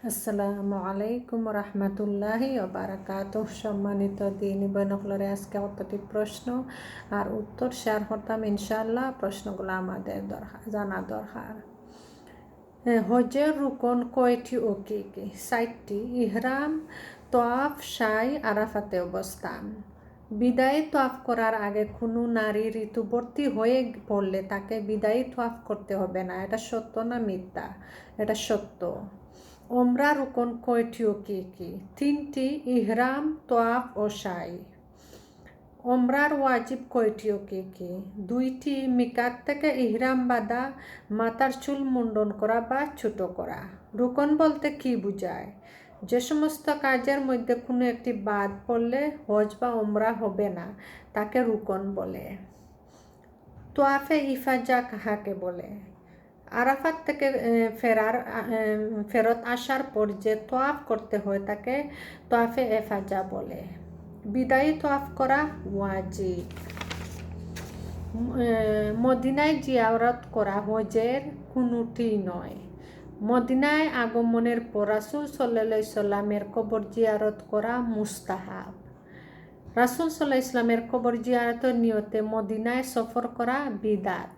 আসসালামু আলাইকুম রহমতুল্লাহি ওবারাকাতুহ। সম্মানিত দিনী বনকলরে আজকে কতটি প্রশ্ন আর উত্তর শেয়ার করতাম ইনশাআল্লাহ। প্রশ্নগুলো আমাদের জানা দরকার। হজের রুকন কয়টি ও কি কি? 60টি। ইহরাম, তোয়াফ, সাই, আরাফাতে অবস্থান। বিদায়ী তোয়াফ করার আগে কোনো নারী ঋতুবর্তী হয়ে পড়লে তাকে বিদায়ী তোয়াফ করতে হবে না। এটা সত্য না মিথ্যা? এটা সত্য। ওমরা রুকন কয়টি ও কি কি? 3টি। ইহরাম, তোয়াফ ও সাই। ওমরার ওয়াজিব কয়টি ও কি কি? 2টি। মিকাত থেকে ইহরাম বাঁধা, মাথার চুল মুন্ডন করা বা ছোট করা। রুকন বলতে কি বোঝায়? যে সমস্ত কাজের মধ্যে কোনো একটি বাদ পড়লে হজ বা ওমরা হবে না, তাকে রুকন বলে। তোয়াফে ইফাজা কাহাকে বলে? আরাফাত থেকে ফেরত আসার পর যে তোয়াফ করতে হয় তাকে তোয়াফে এফাজা বলে। বিদায়ী তোয়াফ করা ওয়াজিব। মদিনায় জিয়ারত করা হজের কোনোটি নয়। মদিনায় আগমনের পর রাসূল সাল্লাল্লাহু আলাইহি সাল্লামের কবর জিয়ারত করা মুস্তাহাব। রাসূল সাল্লাল্লাহু আলাইহি সাল্লামের কবর জিয়ারতের নিয়তে মদিনায় সফর করা বিদআত।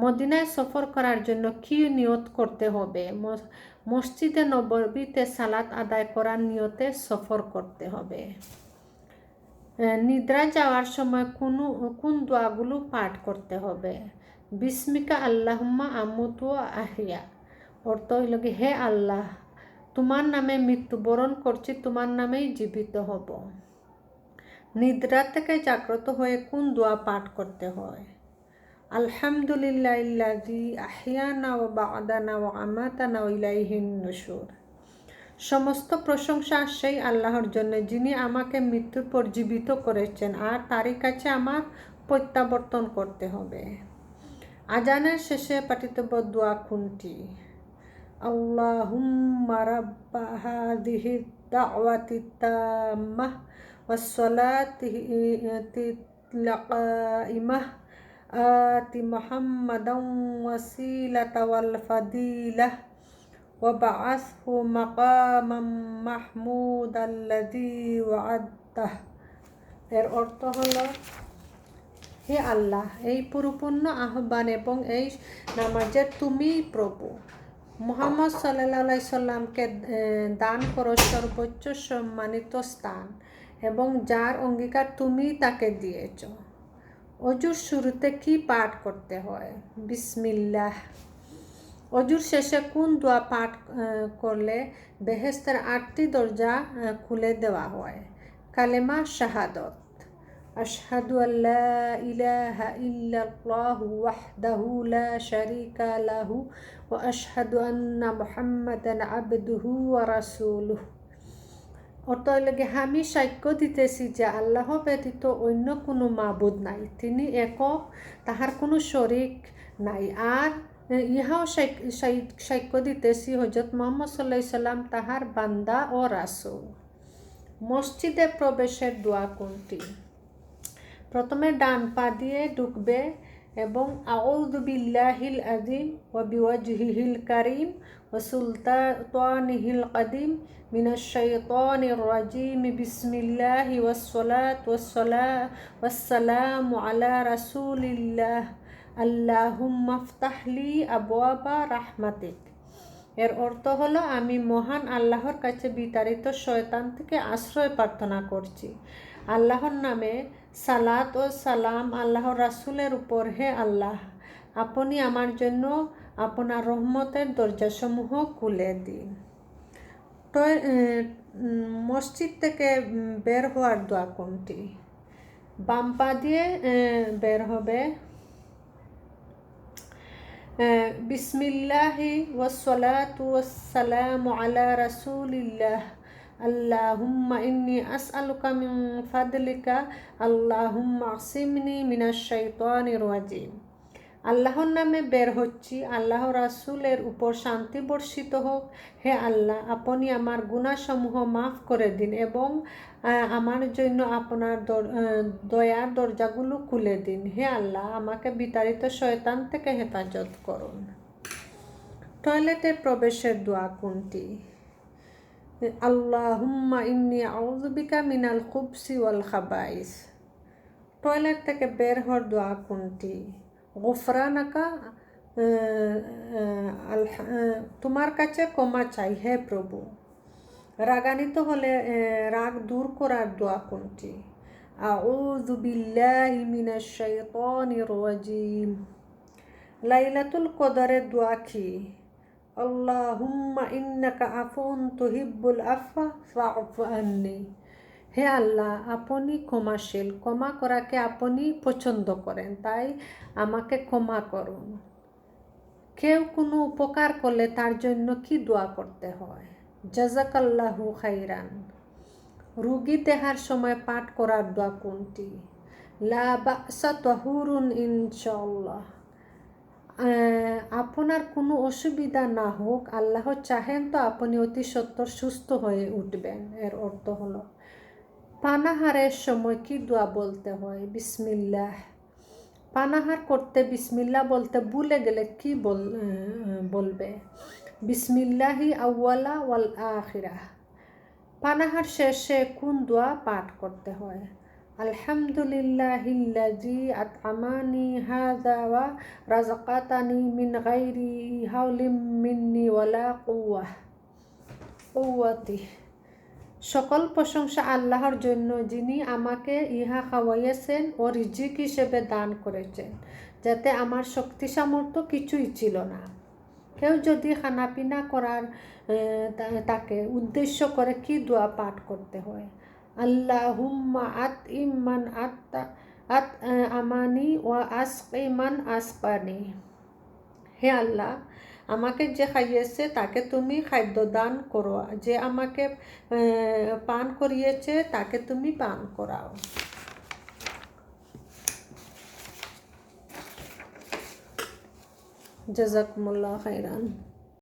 মদিনায় সফর করার জন্য কি নিয়ত করতে হবে? মসজিদে নববীতে সালাত আদায় করার নিয়তে সফর করতে হবে। নিদ্রা যাওয়ার সময় কোন দোয়াগুলো পাঠ করতে হবে? বিসমিকা আল্লাহুম্মা আমুতু আহিয়া। অর্থ হইল কি, হে আল্লাহ, তোমার নামে মৃত্যুবরণ করছি, তোমার নামেই জীবিত হব। নিদ্রা থেকে জাগ্রত হয়ে কোন দোয়া পাঠ করতে হয়? আলহামদুলিল্লাহিল্লাযী আহিয়ানা ওয়া বা'দানা ওয়া আমাতানা ওয়া ইলাইহিন নুশুর। সমস্ত প্রশংসা সেই আল্লাহর জন্য যিনি আমাকে মৃত্যুর পর জীবিত করেছেন, আর তারই কাছে আমার প্রত্যাবর্তন করতে হবে। আজানের শেষে পাঠিতব্য দোয়া কোনটি? আল্লাহুম্মা রাব্বা হাযিহিদ দাওয়াতিত তাম্মাহ ওয়াস সালাতিল কাইমাহ আতি মুহাম্মাদান ওয়াসিলাতা ওয়াল ফাদিলাহ ওয়াবআসহু মাকামাম মাহমুদাল্লাযী ওয়া'আদতাহ। এর অর্থ হলো, হে আল্লাহ, এই পরিপূর্ণ আহ্বান এবং এই নামাজের তুমিই প্রভু। মুহাম্মদ সাল্লাল্লাহু আলাইহি সাল্লামকে দান করো সর্বোচ্চ সম্মানিত স্থান, এবং যার অঙ্গীকার তুমি তাকে দিয়েছ। অজুর শুরুতে কি পাঠ করতে হয়? বিসমিল্লাহ। অজুর শেষে কোন দোয়া পাঠ করলে বেহেশতের 8টি দরজা খুলে দেওয়া হয়? কালেমা শাহাদত। আশহাদু আল্লা ইলাহা ইল্লাল্লাহু ওয়াহদাহু লা শারীকা লাহু ওয়া আশহাদু আন্না মুহাম্মাদান আবদুহু ওয়া রাসূলুহু। অর্থ লাগে, আমি সাক্ষ্য দিতেছি যে আল্লাহ ব্যতীত অন্য কোনো মাবুদ নাই, তিনি একক, তাহার কোনো শরীক নাই। আর ইহাও সাক্ষ্য দিতেছি হযরত মুহাম্মদ সাল্লাল্লাহু আলাইহি সাল্লাম তাহার বান্দা ও রাসূল। মসজিদে প্রবেশের দোয়া কোনটি? প্রথমে ডান পা দিয়ে ঢুকবে এবং আউযু বিল্লাহিল আযীম ওয়া বিওয়াজহিল কারীম ওয়া সুলতানিহিল কাদিম মিনাশ শাইতানির রাজীম বিসমিল্লাহি ওয়াসসালাতু ওয়াসসালামু আলা রাসূলিল্লাহ আল্লাহুম্মা ইফতাহলি আবওয়াবা রাহমাতিক। এর অর্থ হলো, আমি মহান আল্লাহর কাছে বিতাড়িত শয়তান থেকে আশ্রয় প্রার্থনা করছি। আল্লাহর নামে সালাত ও সালাম আল্লাহর রাসূলের উপর। হে আল্লাহ, আপনি আমার জন্য আপনার রহমতের দরজাসমূহ খুলে দিন। মসজিদ থেকে বের হওয়ার দোয়া কোনটি? বাম পা দিয়ে বের হবে। বিসমিল্লাহি ওয়াসসালাতু ওয়াসসালামু আলা রাসূলিল্লাহ আল্লাহুম্মা ইন্নী আসআলুকা মিন ফাদলিকা আল্লাহুম্মা আসিমনি মিনাশ শাইতানির রাজীম। আল্লাহর নামে বের হচ্ছি, আল্লাহ রাসূলের উপর শান্তি বর্ষিত হোক। হে আল্লাহ, আপনি আমার গুনাহসমূহ মাফ করে দিন এবং আমার জন্য আপনার দয়ার দরজাগুলো খুলে দিন। হে আল্লাহ, আমাকে বিতাড়িত শয়তান থেকে হেফাজত করুন। টয়লেটে প্রবেশের দোয়া কোনটি? আল্লাহুম্মা ইন্নী আউযু বিকা মিনাল খুবসি ওয়াল খাবাইস। টয়লেট থেকে বের হওয়ার দোয়া কোনটি? গুফরানাকা, তোমার কাছে ক্ষমা চাই হে প্রভু। রাগান্বিত হলে রাগ দূর করার দোয়া কোনটি? আউযু বিল্লাহি মিনাশ শাইতানির রাজিম। লাইলাতুল কদরের দোয়া কি? আল্লাহুম্মা ইন্নাকা আফুন তুহিব্বুল আফওয়া ফা'ফু আন্নি। হে আল্লাহ, আপনি ক্ষমাশীল, ক্ষমা করাকে আপনি পছন্দ করেন, তাই আমাকে ক্ষমা করুন। কেউ কোনো উপকার করলে তার জন্য কি দোয়া করতে হয়? জাযাকাল্লাহু খাইরান। রুগী দেখার সময় পাঠ করার দোয়া কোনটি? লা বা'সা তাহুরুন ইনশাআল্লাহ। আপনার কোনো অসুবিধা না হোক, আল্লাহ চাহেন তো আপনি অতি সত্বর সুস্থ হয়ে উঠবেন। এর অর্থ হলো পানাহারের সময় কি দোয়া বলতে হয়? বিসমিল্লাহ। পানাহার করতে বিসমিল্লাহ বলতে ভুলে গেলে কি বলবে? বিসমিল্লাহি আউয়ালা ওয়াল আখিরা। পানাহার শেষে কোন দোয়া পাঠ করতে হয়? আলহামদুলিল্লাহিল্লাযী আত'আমানি হাযা ওয়া রাযাকাতানি মিন গায়রি হাওলিন মিন্নি ওয়ালা কুওয়াতি। সকল প্রশংসা আল্লাহর জন্য, যিনি আমাকে ইহা খাওয়াইয়েছেন ও রিজিক হিসেবে দান করেছেন, যাতে আমার শক্তি সামর্থ্য কিছুই ছিল না। কেউ যদি খানাপিনা করার তাকে উদ্দেশ্য করে কি দোয়া পাঠ করতে হয়? আল্লাহুম্মা আত'ইম মান আত'আমানি ওয়া আসকি মান আসকানি। হে আল্লাহ, আমাকে যে খাইয়েছে তাকে তুমি খাদ্য দান করো, যে আমাকে পান করিয়েছে তাকে তুমি পান করাও। জাযাকুমুল্লাহু খাইরান।